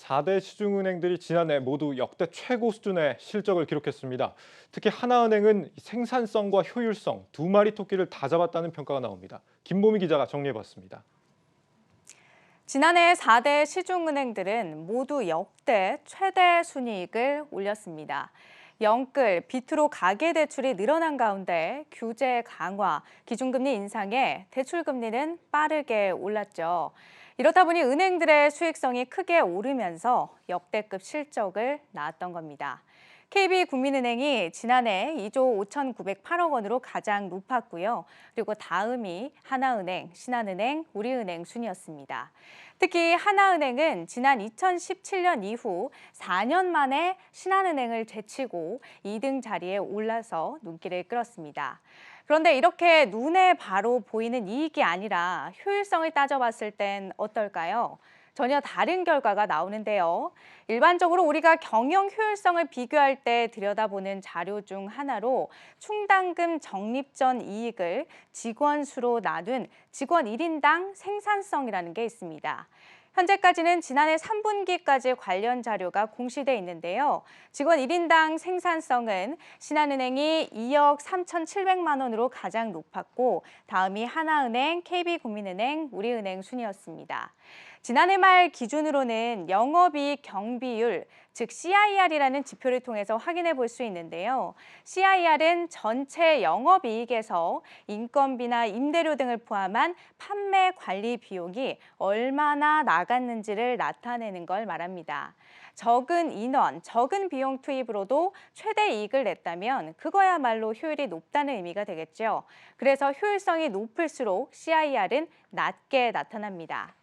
4대 시중은행들이 지난해 모두 역대 최고 수준의 실적을 기록했습니다. 특히 하나은행은 생산성과 효율성 두 마리 토끼를 다 잡았다는 평가가 나옵니다. 김보미 기자가 정리해봤습니다. 지난해 4대 시중은행들은 모두 역대 최대 순이익을 올렸습니다. 영끌, 빚으로 가계대출이 늘어난 가운데 규제 강화, 기준금리 인상에 대출금리는 빠르게 올랐죠. 이렇다 보니 은행들의 수익성이 크게 오르면서 역대급 실적을 낳았던 겁니다. KB국민은행이 지난해 2조 5,908억 원으로 가장 높았고요. 그리고 다음이 하나은행, 신한은행, 우리은행 순이었습니다. 특히 하나은행은 지난 2017년 이후 4년 만에 신한은행을 제치고 2등 자리에 올라서 눈길을 끌었습니다. 그런데 이렇게 눈에 바로 보이는 이익이 아니라 효율성을 따져봤을 땐 어떨까요? 전혀 다른 결과가 나오는데요. 일반적으로 우리가 경영 효율성을 비교할 때 들여다보는 자료 중 하나로 충당금 적립 전 이익을 직원 수로 나눈 직원 1인당 생산성이라는 게 있습니다. 현재까지는 지난해 3분기까지 관련 자료가 공시돼 있는데요. 직원 1인당 생산성은 신한은행이 2억 3,700만 원으로 가장 높았고 다음이 하나은행, KB국민은행, 우리은행 순이었습니다. 지난해 말 기준으로는 영업이익 경비율, 즉 CIR이라는 지표를 통해서 확인해 볼 수 있는데요. CIR은 전체 영업이익에서 인건비나 임대료 등을 포함한 판매 관리 비용이 얼마나 나갔는지를 나타내는 걸 말합니다. 적은 인원, 적은 비용 투입으로도 최대 이익을 냈다면 그거야말로 효율이 높다는 의미가 되겠죠. 그래서 효율성이 높을수록 CIR은 낮게 나타납니다.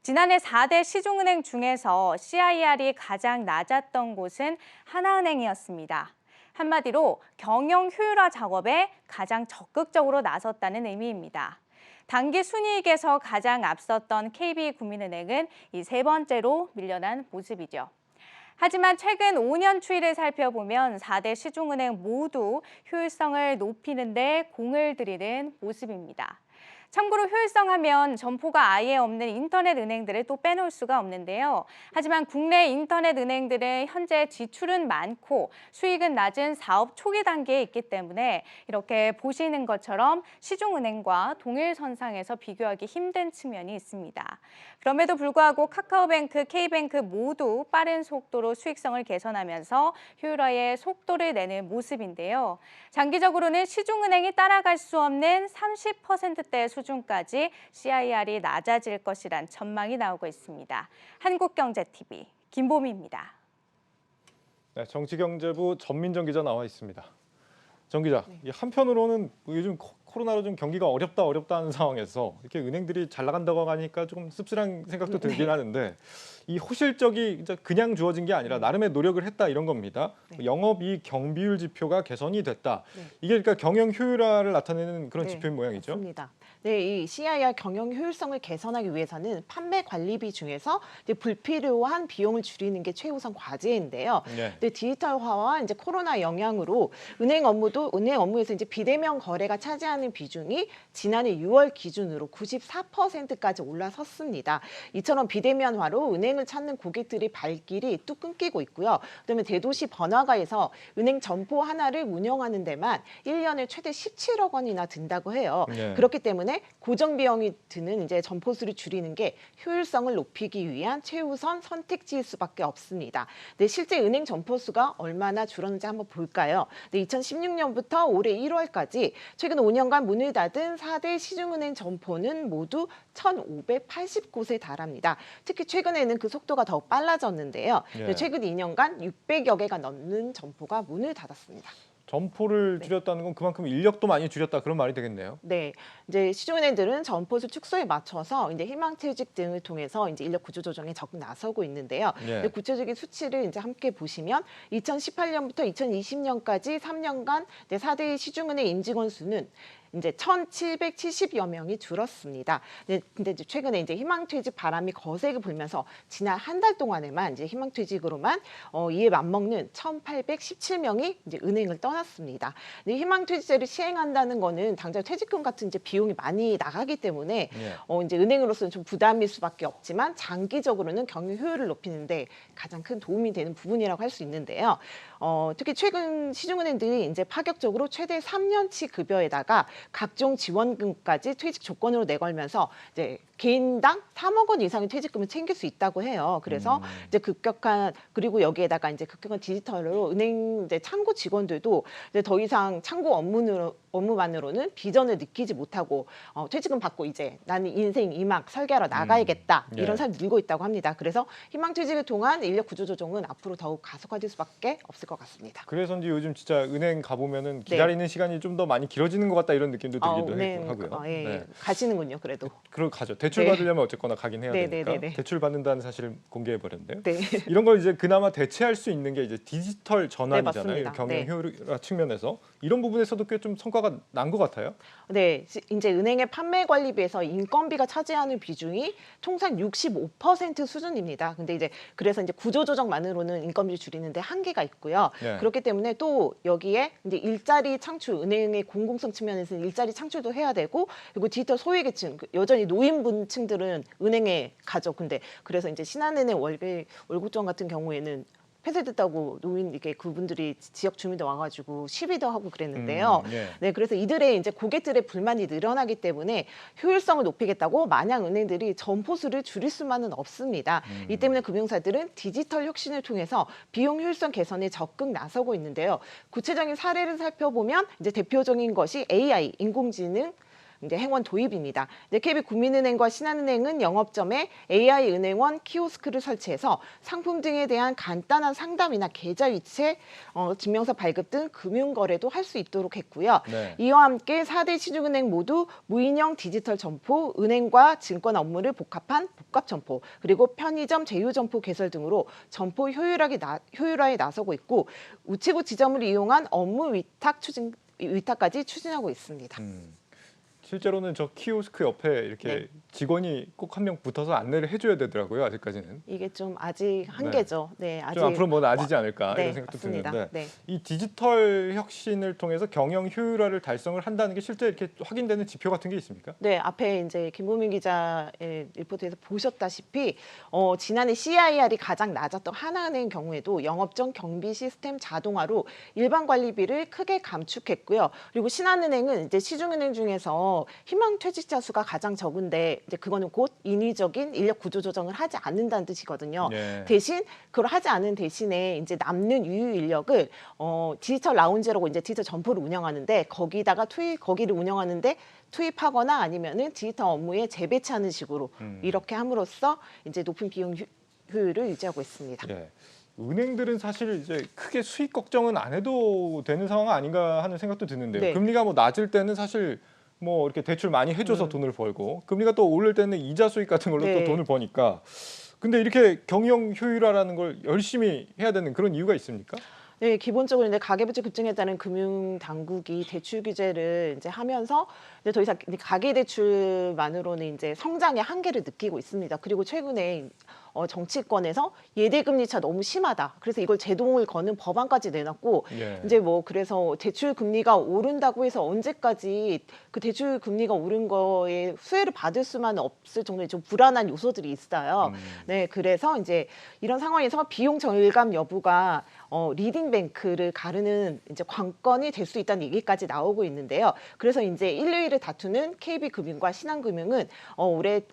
지난해 4대 시중은행 중에서 CIR이 가장 낮았던 곳은 하나은행이었습니다. 한마디로 경영 효율화 작업에 가장 적극적으로 나섰다는 의미입니다. 단기 순이익에서 가장 앞섰던 KB국민은행은 이 세 번째로 밀려난 모습이죠. 하지만 최근 5년 추이를 살펴보면 4대 시중은행 모두 효율성을 높이는 데 공을 들이는 모습입니다. 참고로 효율성 하면 점포가 아예 없는 인터넷 은행들을 또 빼놓을 수가 없는데요. 하지만 국내 인터넷 은행들은 현재 지출은 많고 수익은 낮은 사업 초기 단계에 있기 때문에 이렇게 보시는 것처럼 시중은행과 동일선상에서 비교하기 힘든 측면이 있습니다. 그럼에도 불구하고 카카오뱅크, K뱅크 모두 빠른 속도로 수익성을 개선하면서 효율화에 속도를 내는 모습인데요. 장기적으로는 시중은행이 따라갈 수 없는 30%대 수준까지 CIR이 낮아질 것이란 전망이 나오고 있습니다. 한국경제TV 김보미입니다. 네, 정치경제부 전민정 기자 나와 있습니다. 정 기자, 한편으로는 요즘 코로나로 좀 경기가 어렵다 하는 상황에서 이렇게 은행들이 잘 나간다고 하니까 조금 씁쓸한 생각도 들긴 하는데 이 호실적이 이제 그냥 주어진 게 아니라 나름의 노력을 했다 이런 겁니다. 영업이익 경비율 지표가 개선이 됐다. 이게 그러니까 경영 효율화를 나타내는 그런 지표인 모양이죠. 맞습니다. 네, 이 CIR 경영 효율성을 개선하기 위해서는 판매 관리비 중에서 이제 불필요한 비용을 줄이는 게 최우선 과제인데요. 근데 디지털화와 이제 코로나 영향으로 은행 업무에서 이제 비대면 거래가 차지하는 비중이 지난해 6월 기준으로 94%까지 올라섰습니다. 이처럼 비대면화로 은행을 찾는 고객들의 발길이 뚝 끊기고 있고요. 그다음에 대도시 번화가에서 은행 점포 하나를 운영하는 데만 1년에 최대 17억 원이나 든다고 해요. 그렇기 때문에 고정 비용이 드는 이제 점포 수를 줄이는 게 효율성을 높이기 위한 최우선 선택지일 수밖에 없습니다. 네, 실제 은행 점포 수가 얼마나 줄었는지 한번 볼까요? 네, 2016년부터 올해 1월까지 최근 5년간 문을 닫은 4대 시중은행 점포는 모두 1,580곳에 달합니다. 특히 최근에는 그 속도가 더 빨라졌는데요. 최근 2년간 600여 개가 넘는 점포가 문을 닫았습니다. 점포를 줄였다는 건 그만큼 인력도 많이 줄였다 그런 말이 되겠네요. 네, 이제 시중은행들은 점포수 축소에 맞춰서 이제 희망퇴직 등을 통해서 이제 인력 구조 조정에 적극 나서고 있는데요. 구체적인 수치를 이제 함께 보시면 2018년부터 2020년까지 3년간 4대 시중은행 임직원 수는 이제 1,770여 명이 줄었습니다. 근데 이제 최근에 이제 희망퇴직 바람이 거세게 불면서 지난 한 달 동안에만 이제 희망퇴직으로만 이에 맞먹는 1,817명이 이제 은행을 떠났습니다. 희망퇴직제를 시행한다는 거는 당장 퇴직금 같은 이제 비용이 많이 나가기 때문에 예. 이제 은행으로서는 좀 부담일 수밖에 없지만 장기적으로는 경영 효율을 높이는데 가장 큰 도움이 되는 부분이라고 할 수 있는데요. 특히 최근 시중은행들이 이제 파격적으로 최대 3년치 급여에다가 각종 지원금까지 퇴직 조건으로 내걸면서 이제 개인당 3억 원 이상의 퇴직금을 챙길 수 있다고 해요. 그래서 이제 급격한 그리고 여기에다가 이제 급격한 디지털로 은행 이제 창구 직원들도 이제 더 이상 창구 업무만으로는 비전을 느끼지 못하고 퇴직금 받고 이제 나는 인생 이막 설계하러 나가야겠다 예. 이런 사람이 늘고 있다고 합니다. 그래서 희망퇴직을 통한 인력 구조 조정은 앞으로 더욱 가속화될 수밖에 없을 것 같습니다. 그래서인지 요즘 진짜 은행 가보면은 기다리는 시간이 좀 더 많이 길어지는 것 같다 이런 느낌도 들기도 은행 하고요. 예, 네. 가시는군요. 그래도. 그럼 가죠. 대출 네. 받으려면 어쨌거나 가긴 해야 네, 되니까. 네, 네, 네. 대출 받는다는 사실을 공개해 버렸는데요. 네. 이런 걸 이제 그나마 대체할 수 있는 게 이제 디지털 전환이잖아요. 맞습니다. 경영 네. 효율화 측면에서 이런 부분에서도 꽤 좀 성과가 난 것 같아요. 네, 이제 은행의 판매 관리비에서 인건비가 차지하는 비중이 통상 65% 수준입니다. 근데 이제 그래서 이제 구조 조정만으로는 인건비를 줄이는데 한계가 있고요. 네. 그렇기 때문에 또 여기에 이제 일자리 창출, 은행의 공공성 측면에서는 일자리 창출도 해야 되고 그리고 디지털 소외계층, 여전히 노인분층들은 은행에 가죠. 근데 그래서 이제 신한은행 월급정 같은 경우에는 폐쇄됐다고 노인 이게 그분들이 지역 주민들 와가지고 시위도 하고 그랬는데요. 예. 네, 그래서 이들의 이제 고객들의 불만이 늘어나기 때문에 효율성을 높이겠다고 마냥 은행들이 점포수를 줄일 수만은 없습니다. 이 때문에 금융사들은 디지털 혁신을 통해서 비용 효율성 개선에 적극 나서고 있는데요. 구체적인 사례를 살펴보면 이제 대표적인 것이 AI 인공지능 이제 행원 도입입니다. KB국민은행과 신한은행은 영업점에 AI 은행원 키오스크를 설치해서 상품 등에 대한 간단한 상담이나 계좌 이체, 증명서 발급 등 금융 거래도 할 수 있도록 했고요. 네. 이와 함께 4대 시중은행 모두 무인형 디지털 점포, 은행과 증권 업무를 복합한 복합 점포, 그리고 편의점 제휴 점포 개설 등으로 점포 효율화에 나서고 있고 우체국 지점을 이용한 업무 위탁까지 추진하고 있습니다. 실제로는 저 키오스크 옆에 이렇게 네. 직원이 꼭 한 명 붙어서 안내를 해줘야 되더라고요. 아직까지는. 이게 좀 아직 한계죠. 네, 아직 좀 앞으로 뭐 나아지지 않을까 네, 이런 생각도 맞습니다. 드는데 네. 이 디지털 혁신을 통해서 경영 효율화를 달성을 한다는 게 실제 이렇게 확인되는 지표 같은 게 있습니까? 네, 앞에 이제 김보민 기자의 리포트에서 보셨다시피 지난해 CIR이 가장 낮았던 하나은행 경우에도 영업정 경비 시스템 자동화로 일반 관리비를 크게 감축했고요. 그리고 신한은행은 이제 시중은행 중에서 희망 퇴직자 수가 가장 적은데 이제 그거는 곧 인위적인 인력 구조 조정을 하지 않는다는 뜻이거든요. 예. 대신 그걸 하지 않은 대신에 이제 남는 유유 인력을 디지털 라운지라고 이제 디지털 점포를 운영하는데 거기를 운영하는데 투입하거나 아니면은 디지털 업무에 재배치하는 식으로 이렇게 함으로써 이제 높은 비용 효율을 유지하고 있습니다. 예. 은행들은 사실 이제 크게 수익 걱정은 안 해도 되는 상황 아닌가 하는 생각도 드는데요. 네. 금리가 뭐 낮을 때는 사실 뭐 이렇게 대출 많이 해줘서 돈을 벌고 금리가 또 오를 때는 이자 수익 같은 걸로 네. 또 돈을 버니까 근데 이렇게 경영 효율화라는 걸 열심히 해야 되는 그런 이유가 있습니까? 네, 기본적으로 이제 가계부채 급증에 따른 금융 당국이 대출 규제를 이제 하면서 이제 더 이상 가계 대출만으로는 이제 성장의 한계를 느끼고 있습니다. 그리고 최근에 정치권에서 예대금리 차 너무 심하다. 그래서 이걸 제동을 거는 법안까지 내놨고 예. 이제 뭐 그래서 대출 금리가 오른다고 해서 언제까지 그 대출 금리가 오른 거에 수혜를 받을 수만 없을 정도의 좀 불안한 요소들이 있어요. 네, 그래서 이제 이런 상황에서 비용 절감 여부가 리딩뱅크를 가르는 이제 관건이 될 수 있다는 얘기까지 나오고 있는데요. 그래서 이제 1, 2위를 다투는 KB금융과 신한금융은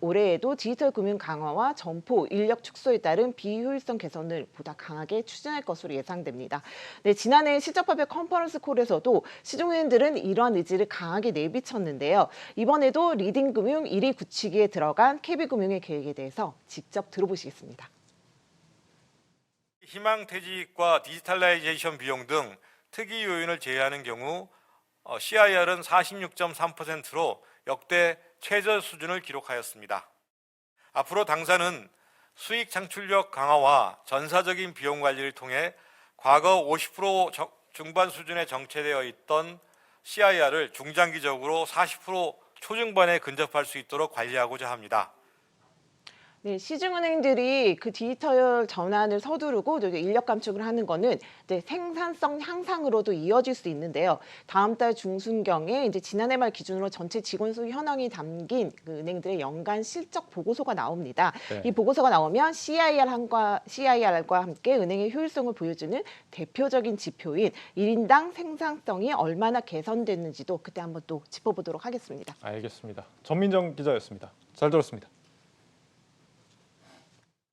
올해에도 디지털 금융 강화와 점포 인력 축소에 따른 비효율성 개선을 보다 강하게 추진할 것으로 예상됩니다. 네, 지난해 실적 발표 컨퍼런스 콜에서도 시중은행들은 이러한 의지를 강하게 내비쳤는데요. 이번에도 리딩금융 1위 굳히기에 들어간 KB금융의 계획에 대해서 직접 들어보시겠습니다. 희망퇴직과 디지털라이제이션 비용 등 특이 요인을 제외하는 경우 CIR은 46.3%로 역대 최저 수준을 기록하였습니다. 앞으로 당사는 수익 창출력 강화와 전사적인 비용 관리를 통해 과거 50% 중반 수준에 정체되어 있던 CIR을 중장기적으로 40% 초중반에 근접할 수 있도록 관리하고자 합니다. 네, 시중은행들이 그 디지털 전환을 서두르고 인력 감축을 하는 거는 이제 생산성 향상으로도 이어질 수 있는데요. 다음 달 중순경에 이제 지난해 말 기준으로 전체 직원 수 현황이 담긴 그 은행들의 연간 실적 보고서가 나옵니다. 네. 이 보고서가 나오면 CIR과 함께 은행의 효율성을 보여주는 대표적인 지표인 1인당 생산성이 얼마나 개선됐는지도 그때 한번 또 짚어보도록 하겠습니다. 알겠습니다. 전민정 기자였습니다. 잘 들었습니다.